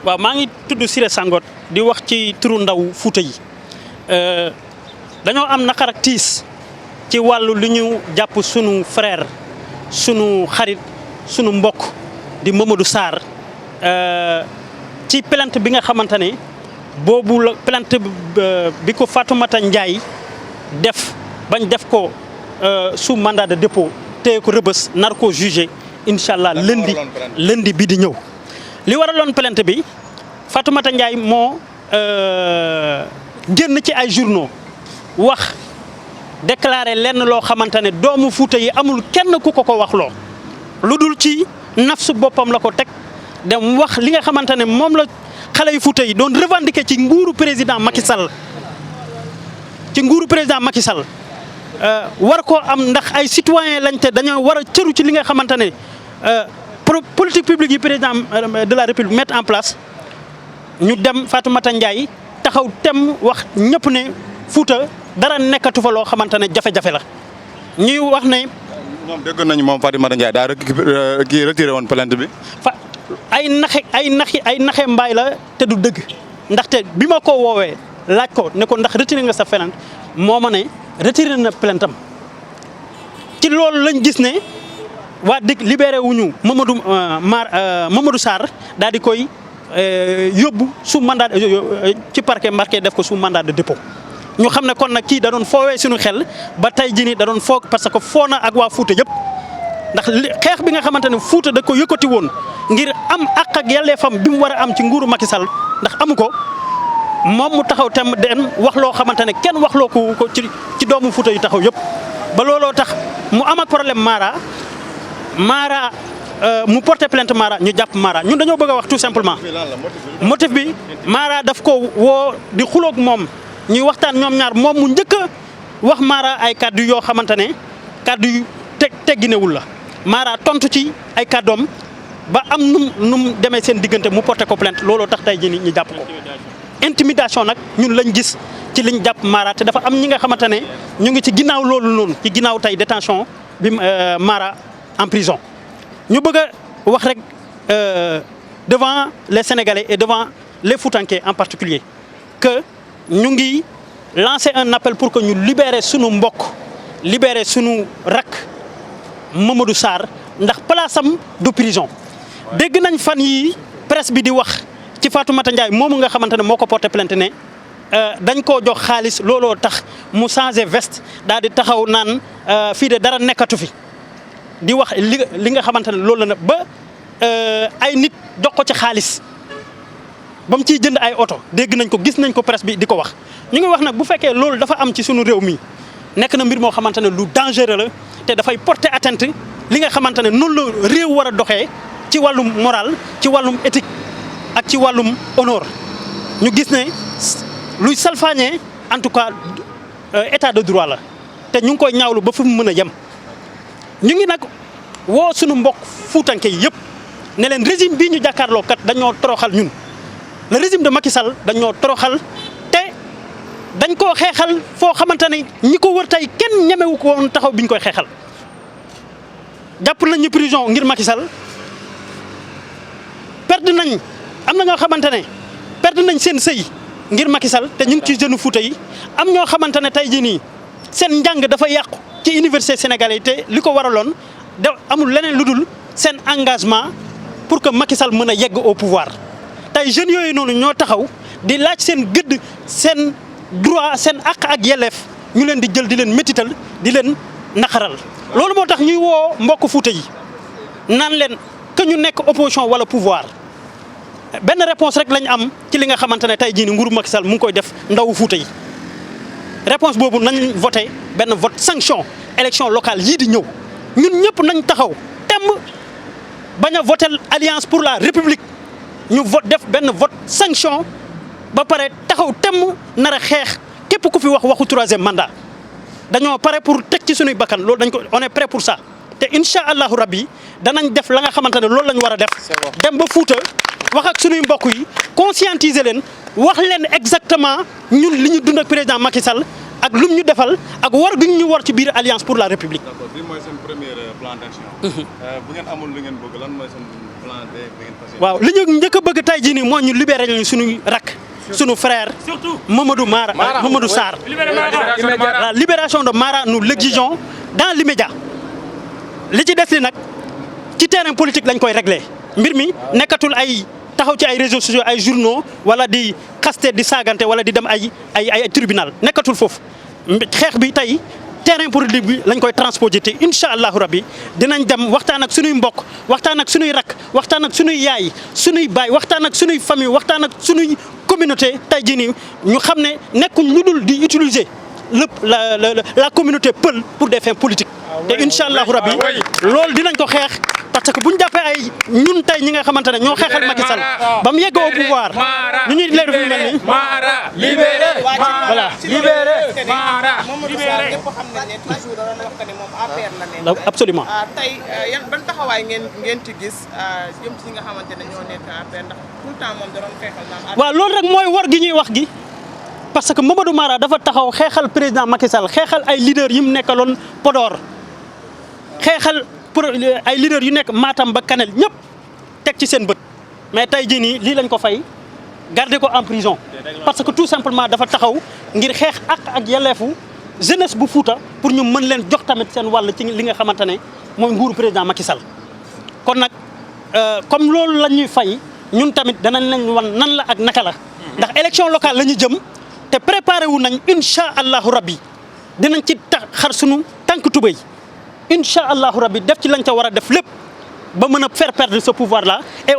waaw maa ngi tudd Siré Sangote di wax ci turu ndaw Fouta yi dañoo am naqar ak tiis ci wàllu li ñu jàpp sunu frère sunu xarit sunu mbokk di Mamadou Sarr ci plainte bi nga xamante ne boobu la plainte bi ko Fatoumata Ndiaye def bañ def ko sous mandat de dépôt téye ko rëbës nar koo jugé incha allah lundi bi di ñëw. li waraloon plainte bi Fatoumata Ndiaye moo génn ci ay journaux wax déclaré lenn loo xamante ne doomu Fouta yi amul kenn ku ko wax loo lu dul ci nafsu boppam la ko teg dem wax li nga xamante ne moom la xale yu Fouta yi doon revendiquer ci nguuru président Macky Sall war koo am ndax ay citoyen lañ te dañoo war a cëru ci li nga xamante ne politique publique yi président de la République mettre en place ñu dem Fatoumata Ndiaye taxaw tem wax ñëpp ne Fouta dara nekkatu fa loo xamante ne jafe-jafe la ñuy wax ne. moom dégg nañu moom Fatoumata Ndiaye daa kii retiré woon plainte bi. ay naxe mbaay la te du dëgg ndaxte bi ma ko woowee laaj ko ne ko ndax retiré nga sa plainte moo ma ne retiré na plainte am ci loolu lañ gis ne waa dëkk libéré wuñu Mamadou Sarr daal di koy yóbbu sous mandat ci parquet marqué def ko sous mandat de dépôt ñu xam ne kon nag kii da doon foowee suñu xel ba tey jii nii da doon foog parce que foo na ak waa Fouta yëpp ndax xeex bi nga xamante ne Fouta da ko yëkkati woon ngir am àq ak yelleefam bi mu war a am ci nguuru Macky Sall ndax amu ko moom mu taxaw tem den wax loo xamante ne kenn wax loo ko ci doomu Fouta yu taxaw yëpp ba looloo tax mu am ak problème Mara mu porté plainte Mara ñu jàpp Mara ñun dañoo bëgg a wax tout simplement motif bi Mara daf ko woo di xuloog moom ñuy waxtaan ñoom ñaar moom mu njëkk a wax Mara ay kàddu yoo xamante ne kàddu yu tegginewul la Mara tontu ci ay kàddoom ba am num demee seen diggante mu porté ko plainte looloo tax tey jii nii ñu jàpp ko. intimidation nag ñun lañ gis ci liñ jàpp Mara te dafa am ñi nga xamante ne ñu ngi ci ginnaaw loolu noonu ci ginnaaw tey détention bi Mara en prison ñu bëgg a wax rek devant les Sénégalais et devant les Foutanké en particulier que ñu ngi lancer un appel pour que ñu libérer sunu mbokk libérer sunu rakk Mamadou Sarr ndax place am du prison. dégg nañ fan yi presse bi di wax ci Fatoumata Ndiaye moomu nga xamante ne moo ko porté plainte ne dañ koo jox xaalis looloo tax mu changé veste daal di taxaw naan fii de dara nekkatu fi di wax li nga xamante ne loolu la na ba ay nit jox ko ci xaalis ba mu ciy jënd ay oto dégg nañ ko gis nañ ko presse bi di ko wax. ñu ngi wax nag bu fekkee loolu dafa am ci sunu réew mi nekk na mbir moo xamante ne lu dangereux la te dafay porter atteinte li nga xamante ne noonu la réew war a doxee ci wàllum moral ci wàllum éthique ak ci wàllum honneur ñu gis ne luy salfaañee en tout cas état de droit la te ñu ngi koy ñaawlu ba fu mu mën a yem. ñu ngi nag woo sunu mbokk Foutanké yi yëpp ne leen régime bii ñu jàkkaarloo kat dañoo toroxal ñun le régime de Macky Sall dañoo toroxal te dañ koo xeexal foo xamante ne ñi ko wër tey kenn ñemewu ko woon taxaw bi ñu koy xeexal jàpp nañ ñu prison ngir Macky Sall perdre nañ am na ñoo xamante ne perdre nañ seen sëy ngir Macky Sall te ñu ngi ci jeune Fouta yi am ñoo xamante ne tey jii nii seen njàng dafa yàqu ci université sénégalais te li ko waraloon amul leneen lu dul seen engagement pour que Macky Sall mën a yegg au pouvoir tey jeunes yooyu noonu ñoo taxaw di laaj seen gëdd seen droit seen àq ak yelleef ñu leen di jël di leen métital di leen naqaral loolu moo tax ñuy woo mbokk Fouta yi naan leen que ñu nekk opposition wala pouvoir benn réponse rek lañ am ci li nga xamante ne tey jii ni nguuru Macky Sall mu ngi koy def ndawu Fouta yi réponse boobu nañ voté benn vote sanction élection locale yii di ñëw ñun ñëpp nañ taxaw temm bañ a voté alliance pour la république ñu def benn vote sanction ba pare taxaw temm nar a xeex képp ku fi waxu troisième mandat dañoo pare pour teg ci suñuy bakkan loolu dañ ko on est prêt pour ça te incha allahu rabbi danañ def la nga xamante ne loolu la ñu war a def dem ba Fouta wax ak suñuy mbokk yi conscientiser leen wax leen exactement ñun li ñu dund ak président Macky Sall ak lum ñu defal ak war gi ñu war ci biir alliance pour la république. d'accord bii mooy seen premier plan d'action. bu ngeen amul lu ngeen bëgg lan mooy seen plan B bi ngeen fas yéene. waaw li ñu njëkk a bëgg tey jii nii mooy ñu libéré ñu suñuy rakk. Sunu frère Mamadou Mara Mamadou Sarr. La libération de Mara nous l'exigeons dans l'immédiat. li ci des li nag ci terrain politique lañ koy réglé mbir mi nekkatul ay taxaw ci ay réseaux sociaux ay journaux wala di xaste di saagante wala di dem ay tribunal nekkatul foofu xeex bi tey terrain politique bi lañ koy transposé te incha allahu rabbi dinañ dem waxtaan ak sunuy mbokk waxtaan ak sunuy rakk waxtaan ak sunuy yaay sunuy baay waxtaan ak sunuy famille waxtaan ak sunuy communauté tey jii nii ñu xam ne nekkuñ lu dul di utiliser la communauté Peul pour des fins politiques. te incha allahu rabbi loolu dinañ ko xeex parce que bu ñu jàppee ay ñun tey ñi nga xamante ne ñoo xeexal Macky Sall ba mu yegg au pouvoir ñu ñuy leen def lu mel ni. Mara libéré voilà libéré Mara libéré ñëpp xam nañ ne toujours da doon wax que ne moom APR la nekk. absolument tey yan ban taxawaay ngeen ci gis jëm ci ñi nga xamante ne ñoo nekk APR ndax tout le temps moom da doon xeexal naan. waaw loolu rek mooy war gi ñuy wax gi parce que Mamadou Mara dafa taxaw xeexal président Macky Sall xeexal ay leaders yi mu nekkaloon Podor. xeexal pour ay leaders yu nekk Matam ba Kanel ñëpp teg ci seen bët mais tey jii nii lii lañ ko fay garder ko en prison parce que tout simplement dafa taxaw ngir xeex ak yelleefu jeunesse bu Fouta pour ñu mën leen jox tamit seen wàll ci li nga xamante ne mooy nguuru président Macky Sall. kon nag comme loolu la ñuy fay ñun tamit danañ leen wan nan la ak naka la ndax élection locale la ñu jëm te préparé wu nañ incha allahu rabbi dinañ ci tax xar sunu tànk tubéy. incha allahu rabbi def ci lañ ca war a def lépp ba mën a faire perdre ce pouvoir là et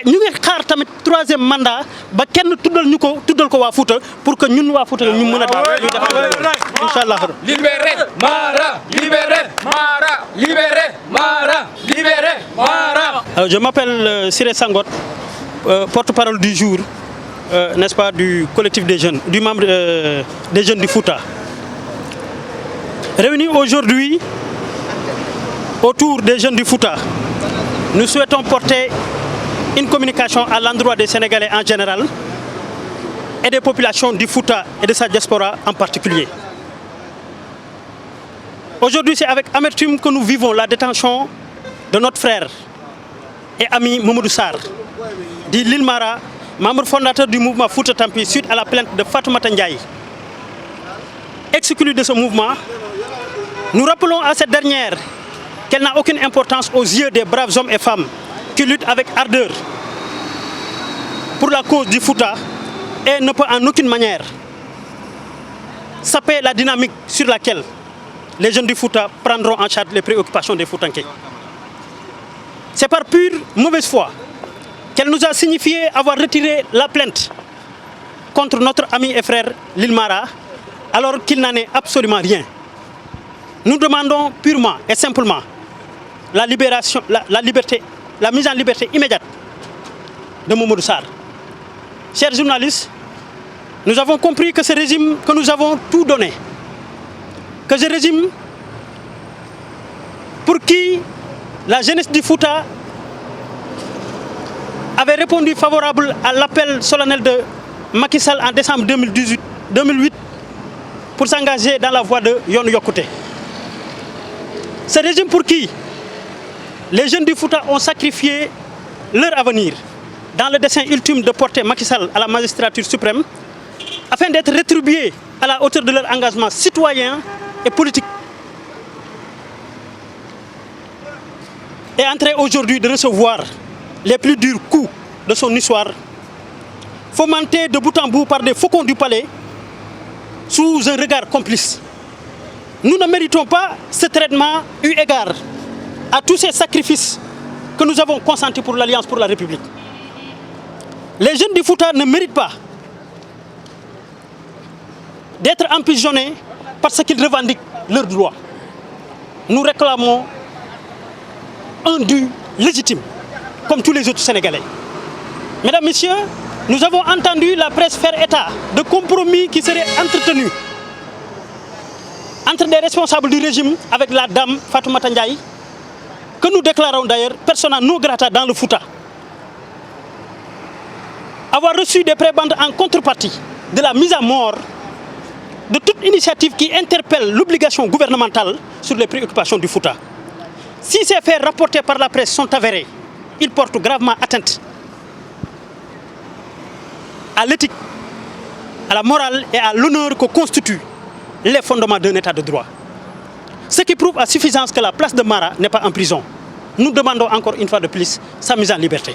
ñu ngi xaar tamit troisième mandat ba kenn tuddal ko waa Fouta pour que ñun waa Fouta ñu mën a daal ñu def incha allah. libéré Mara libéré Mara libéré Mara libéré Mara. Je m'appelle Siré Sangot, porte-parole du jour, n'est-ce pas, du collectif des jeunes, du membre des jeunes du Fouta. Réunis aujourd'hui autour des jeunes du Fouta, nous souhaitons porter une communication à l'endroit des Sénégalais en général et des populations du Fouta et de sa diaspora en particulier. Aujourd'hui, c'est avec amertume que nous vivons la détention de notre frère et ami Mamadou Sarr, dit Lil Mara, membre fondateur du mouvement Fouta Tampi suite à la plainte de Fatoumata Ndiaye. Exclu de ce mouvement, nous rappelons à cette dernière qu'elle n'a aucune importance aux yeux des braves hommes et femmes qui luttent avec ardeur pour la cause du Fouta et ne peut en aucune manière saper la dynamique sur laquelle les jeunes du Fouta prendront en charge les préoccupations des Foutanké. C'est par pure mauvaise foi qu'elle nous a signifié avoir retiré la plainte contre notre ami et frère Lil Mara alors qu'il n'en est absolument rien. Nous demandons purement et simplement la libération, la liberté, la mise en liberté immédiate de Mamadou Sarr. Chers journalistes, nous avons compris que ce régime, que nous avons tout donné, que ce régime pour qui la jeunesse du Fouta avait répondu favorable à l'appel solennel de Macky Sall en décembre 2008 pour s'engager dans la voie de Yoonu Yokkute. Ce régime pour qui les jeunes du Fouta ont sacrifié leur avenir dans le dessein ultime de porter Macky Sall à la magistrature suprême afin d'être rétribués à la hauteur de leur engagement citoyen et politique. Et en train aujourd'hui de recevoir les plus durs coups de son histoire, fomentés de bout en bout par des faucons du palais sous un regard complice. Nous ne méritons pas ce traitement eu égard à tous ces sacrifices que nous avons consentis pour l'Alliance pour la République. Les jeunes du Fouta ne méritent pas d'être emprisonnés parce qu'ils revendiquent leurs droits. Nous réclamons un dû légitime, comme tous les autres Sénégalais. Mesdames, Messieurs, nous avons entendu la presse faire état de compromis qui seraient entretenus entre des responsables du régime avec la dame Fatoumata Ndiaye, que nous déclarons d'ailleurs persona non grata dans le Fouta. Avoir reçu des prébendes en contrepartie de la mise à mort de toute initiative qui interpelle l'obligation gouvernementale sur les préoccupations du Fouta. Si ces faits rapportés par la presse sont avérés, ils portent gravement atteinte à l'éthique, à la morale et à l'honneur que constituent les fondements d'un état de droit. Ce qui prouve à suffisance que la place de Mara n'est pas en prison. Nous demandons encore une fois de plus sa mise en liberté.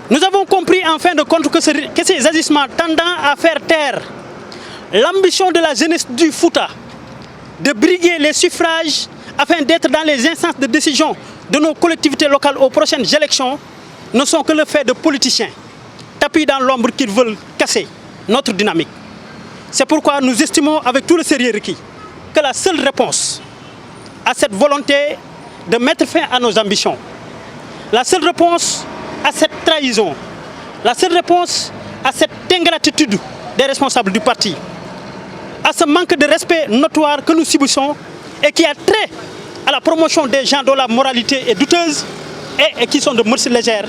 Nous avons compris en fin de compte que ces agissements tendant à faire taire l'ambition de la jeunesse du Fouta de briguer les suffrages afin d'être dans les instances de décision de nos collectivités locales aux prochaines élections ne sont que le fait de politiciens tapis dans l'ombre qu'ils veulent casser notre dynamique. C'est pourquoi nous estimons avec tout le sérieux requis que la seule réponse à cette volonté de mettre fin à nos ambitions, la seule réponse à cette trahison, la seule réponse à cette ingratitude des responsables du parti, à ce manque de respect notoire que nous subissons et qui a trait à la promotion des gens dont la moralité est douteuse et qui sont de mœurs légères,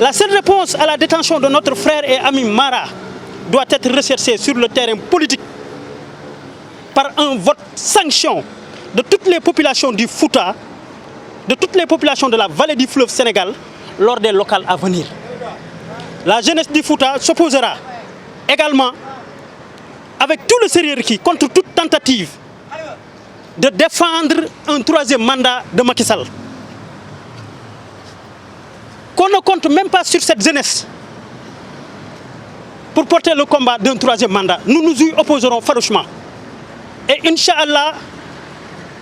la seule réponse à la détention de notre frère et ami Mara doit être recherchée sur le terrain politique par un vote sanction de toutes les populations du Fouta, de toutes les populations de la vallée du fleuve Sénégal lors des locales à venir. La jeunesse du Fouta s'opposera également avec tout le sérieux requis contre toute tentative de défendre un troisième mandat de Macky Sall. Qu'on ne compte même pas sur cette jeunesse pour porter le combat d'un troisième mandat. Nous nous y opposerons farouchement. Et Inch'Allah,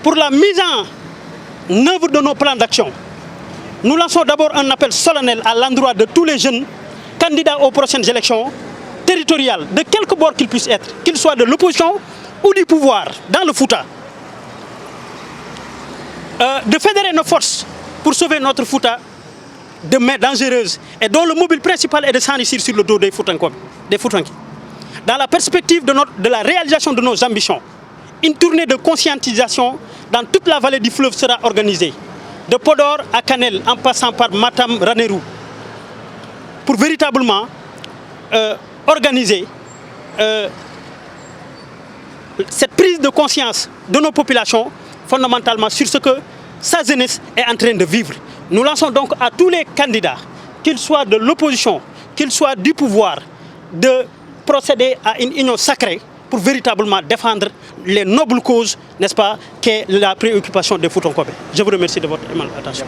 pour la mise en œuvre de nos plans d'action, nous lançons d'abord un appel solennel à l'endroit de tous les jeunes candidats aux prochaines élections territoriales, de quelque bord qu'ils puissent être, qu'ils soient de l'opposition ou du pouvoir dans le Fouta, de fédérer nos forces pour sauver notre Fouta de mains dangereuses et dont le mobile principal est de s'enrichir sur le dos des Foutankois. Dans la perspective de la réalisation de nos ambitions, une tournée de conscientisation dans toute la vallée du fleuve sera organisée, de Podor à Kanel en passant par Matam, Ranérou, pour véritablement organiser cette prise de conscience de nos populations fondamentalement sur ce que sa jeunesse est en train de vivre. Nous lançons donc à tous les candidats, qu'ils soient de l'opposition, qu'ils soient du pouvoir, de procéder à une union sacrée pour véritablement défendre les nobles causes, n'est-ce pas, qu'est la préoccupation des Foutankois. Je vous remercie de votre attention.